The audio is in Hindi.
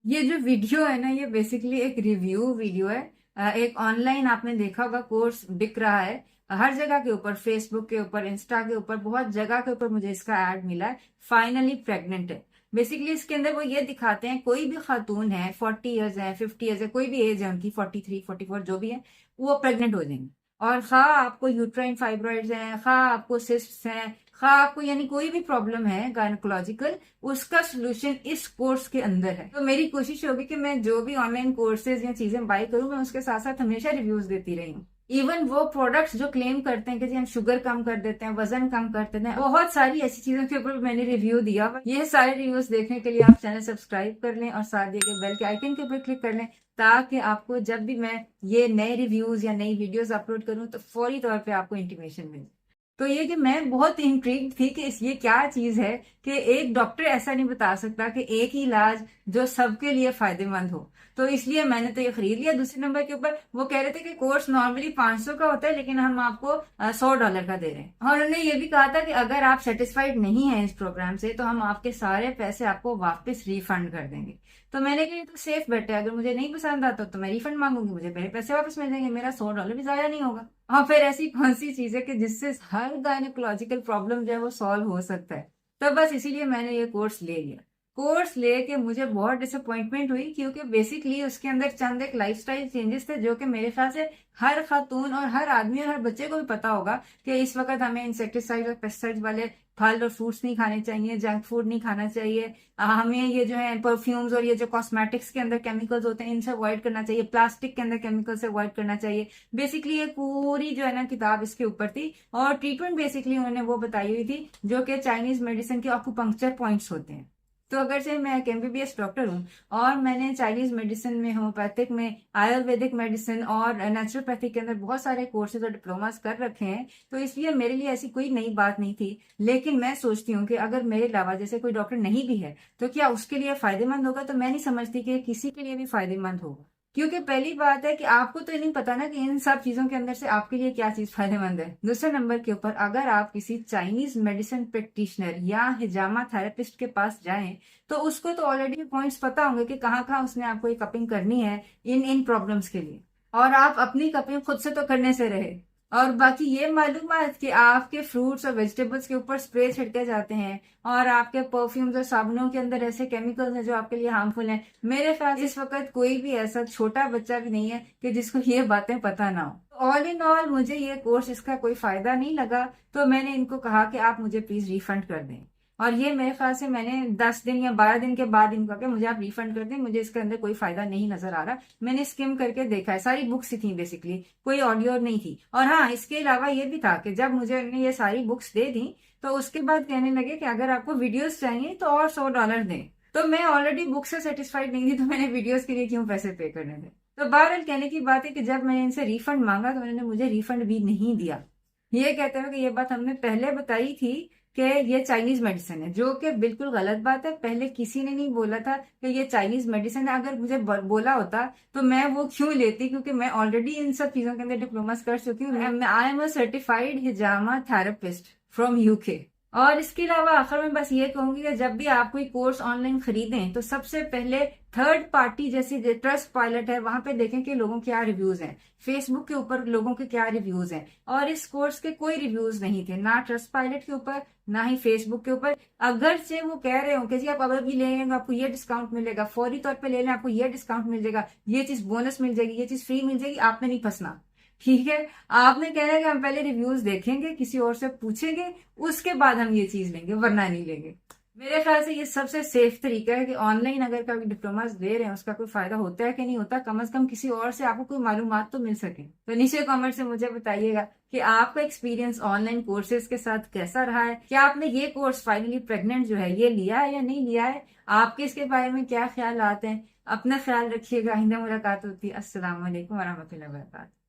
ये जो वीडियो है ना, ये बेसिकली एक रिव्यू वीडियो है। एक ऑनलाइन आपने देखा होगा कोर्स बिक रहा है हर जगह के ऊपर, फेसबुक के ऊपर, इंस्टा के ऊपर, बहुत जगह के ऊपर मुझे इसका ऐड मिला है। फाइनली प्रेग्नेंट है। बेसिकली इसके अंदर वो ये दिखाते हैं, कोई भी खातून है, 40 ईयर्स है, 50 ईयर्स है, कोई भी एज है उनकी, 43 44 जो भी है, वो प्रेग्नेंट हो जाएंगे। और खा आपको यूट्राइन फाइब्रॉइड्स हैं, खा आपको सिस्ट्स हैं, खा आपको यानी कोई भी प्रॉब्लम है गायनोकोलॉजिकल, उसका सोल्यूशन इस कोर्स के अंदर है। तो मेरी कोशिश होगी कि मैं जो भी ऑनलाइन कोर्सेज या चीजें बाई करूं, मैं उसके साथ साथ हमेशा रिव्यूज देती रही हूँ। इवन वो प्रोडक्ट्स जो क्लेम करते हैं कि जी हम शुगर कम कर देते हैं, वजन कम कर देते हैं, बहुत सारी ऐसी चीजों के ऊपर मैंने रिव्यू दिया हुआ। ये सारे रिव्यूज देखने के लिए आप चैनल सब्सक्राइब कर लें और साथ दिए गए बेल के आइकन के ऊपर क्लिक कर लें, ताकि आपको जब भी मैं ये नए रिव्यूज या नई वीडियोस अपलोड करूं तो फौरी तौर पे आपको इंटीमेशन मिले। तो ये कि मैं बहुत इंट्रिग्ड थी कि ये क्या चीज है कि एक डॉक्टर ऐसा नहीं बता सकता कि एक ही इलाज जो सबके लिए फायदेमंद हो। तो इसलिए मैंने तो ये खरीद लिया। दूसरे नंबर के ऊपर वो कह रहे थे कि कोर्स नॉर्मली 500 का होता है, लेकिन हम आपको $100 का दे रहे हैं। और उन्होंने ये भी कहा था कि अगर आप सेटिस्फाइड नहीं है इस प्रोग्राम से, तो हम आपके सारे पैसे आपको वापस रिफंड कर देंगे। तो मैंने कहा ये तो सेफ बेट है, अगर मुझे नहीं पसंद आता तो मैं रिफंड मांगूंगी, मुझे मेरे पैसे वापस मिल जाएंगे, मेरा $100 भी जाया नहीं होगा। और फिर ऐसी कौन सी चीज है कि जिससे हर गायनोकोलॉजिकल प्रॉब्लम जो है वो सॉल्व हो सकता है। तो बस इसीलिए मैंने ये कोर्स ले लिया। कोर्स लेके मुझे बहुत डिसअपॉइंटमेंट हुई, क्योंकि बेसिकली उसके अंदर चंद एक लाइफस्टाइल चेंजेस थे जो कि मेरे ख्याल से हर खातून और हर आदमी और हर बच्चे को भी पता होगा कि इस वक्त हमें इंसेक्टिसाइड और पेस्टिसाइड वाले फल और फ्रूट्स नहीं खाने चाहिए, जंक फूड नहीं खाना चाहिए, हमें ये जो है परफ्यूम्स और ये जो कॉस्मेटिक्स के अंदर केमिकल्स होते हैं इनसे अवॉइड करना चाहिए, प्लास्टिक के अंदर केमिकल से अवॉइड करना चाहिए। बेसिकली एक पूरी जो है ना किताब इसके ऊपर थी, और ट्रीटमेंट बेसिकली उन्होंने वो बताई हुई थी जो कि चाइनीज मेडिसिन के अकुपंक्चर पॉइंट्स होते हैं। तो अगर से मैं एक एमबीबीएस डॉक्टर हूँ और मैंने चाइनीज मेडिसिन में, होम्योपैथिक में, आयुर्वेदिक मेडिसिन और नेचुरोपैथी के अंदर बहुत सारे कोर्सेज और डिप्लोमास कर रखे हैं, तो इसलिए मेरे लिए ऐसी कोई नई बात नहीं थी। लेकिन मैं सोचती हूँ कि अगर मेरे अलावा जैसे कोई डॉक्टर नहीं भी है तो क्या उसके लिए फायदेमंद होगा? तो मैं नहीं समझती कि किसी के लिए भी फायदेमंद होगा। क्योंकि पहली बात है कि आपको तो नहीं पता ना कि इन सब चीजों के अंदर से आपके लिए क्या चीज फायदेमंद है। दूसरे नंबर के ऊपर अगर आप किसी चाइनीज मेडिसिन प्रैक्टिशनर या हिजामा थेरेपिस्ट के पास जाएं, तो उसको तो ऑलरेडी पॉइंट्स पता होंगे कि कहाँ कहाँ उसने आपको ये कपिंग करनी है इन इन प्रॉब्लम्स के लिए, और आप अपनी कपिंग खुद से तो करने से रहे। और बाकी ये मालूमात कि आपके फ्रूट्स और वेजिटेबल्स के ऊपर स्प्रे छिड़के जाते हैं, और आपके परफ्यूम्स और साबुनों के अंदर ऐसे केमिकल्स हैं जो आपके लिए हार्मफुल हैं। मेरे ख्याल से इस वक्त कोई भी ऐसा छोटा बच्चा भी नहीं है कि जिसको ये बातें पता ना हो। ऑल इन ऑल मुझे ये कोर्स, इसका कोई फायदा नहीं लगा। तो मैंने इनको कहा कि आप मुझे प्लीज रिफंड कर दें। और ये मेरे ख्याल से मैंने 10 दिन या 12 दिन के बाद इनको कहा मुझे आप रिफंड कर दें, मुझे इसके अंदर कोई फायदा नहीं नजर आ रहा। मैंने स्किम करके देखा है, सारी बुक्स ही थी बेसिकली, कोई ऑडियो नहीं थी। और हाँ, इसके अलावा ये भी था कि जब मुझे उन्होंने ये सारी बुक्स दे दी तो उसके बाद कहने लगे कि अगर आपको वीडियोस चाहिए तो और $100 दें। तो मैं ऑलरेडी बुक से सेटिस्फाइड नहीं थी, तो मैंने वीडियोस के लिए क्यों पैसे पे करने थे? तो बहरहाल कहने की बात है कि जब मैंने इनसे रिफंड मांगा तो उन्होंने मुझे रिफंड भी नहीं दिया। ये कहते हैं कि ये बात हमने पहले बताई थी कि ये चाइनीज मेडिसिन है, जो कि बिल्कुल गलत बात है। पहले किसी ने नहीं बोला था कि ये चाइनीज मेडिसिन है। अगर मुझे बोला होता तो मैं वो क्यों लेती, क्योंकि मैं ऑलरेडी इन सब चीजों के अंदर डिप्लोमास कर चुकी हूँ। I am a certified hijama therapist from UK. और इसके अलावा आखिर में बस ये कहूंगी कि जब भी आप कोई कोर्स ऑनलाइन खरीदें तो सबसे पहले थर्ड पार्टी जैसी ट्रस्ट पायलट है वहां पे देखें कि लोगों के क्या रिव्यूज हैं, फेसबुक के ऊपर लोगों के क्या रिव्यूज हैं। और इस कोर्स के कोई रिव्यूज नहीं थे, ना ट्रस्ट पायलट के ऊपर ना ही फेसबुक के ऊपर। अगर से वो कह रहे हो कि जी आप अगर भी ले लेंगे आपको ये डिस्काउंट मिलेगा, फौरी तौर पे ले लें आपको ये डिस्काउंट मिल जाएगा, ये चीज बोनस मिल जाएगी, ये चीज फ्री मिल जाएगी, आपने नहीं फंसना। ठीक है, आपने कहना है कि हम पहले रिव्यूज देखेंगे, किसी और से पूछेंगे, उसके बाद हम ये चीज लेंगे, वरना नहीं लेंगे। मेरे ख्याल से ये सबसे सेफ तरीका है कि ऑनलाइन अगर कभी डिप्लोमा दे रहे हैं उसका कोई फायदा होता है कि नहीं होता, कम से कम किसी और से आपको कोई मालूमात तो मिल सके। तो नीचे कमेंट से मुझे बताइएगा कि आपका एक्सपीरियंस ऑनलाइन कोर्सेज के साथ कैसा रहा है। क्या आपने ये कोर्स फाइनली प्रेग्नेंट जो है ये लिया है या नहीं लिया है? आपके इसके बारे में क्या ख्याल आते हैं? अपना ख्याल रखिएगा। आइंदा मुलाकात होती है। अस्सलाम वालेकुम वरहमतुल्लाहि वबरकातुहू।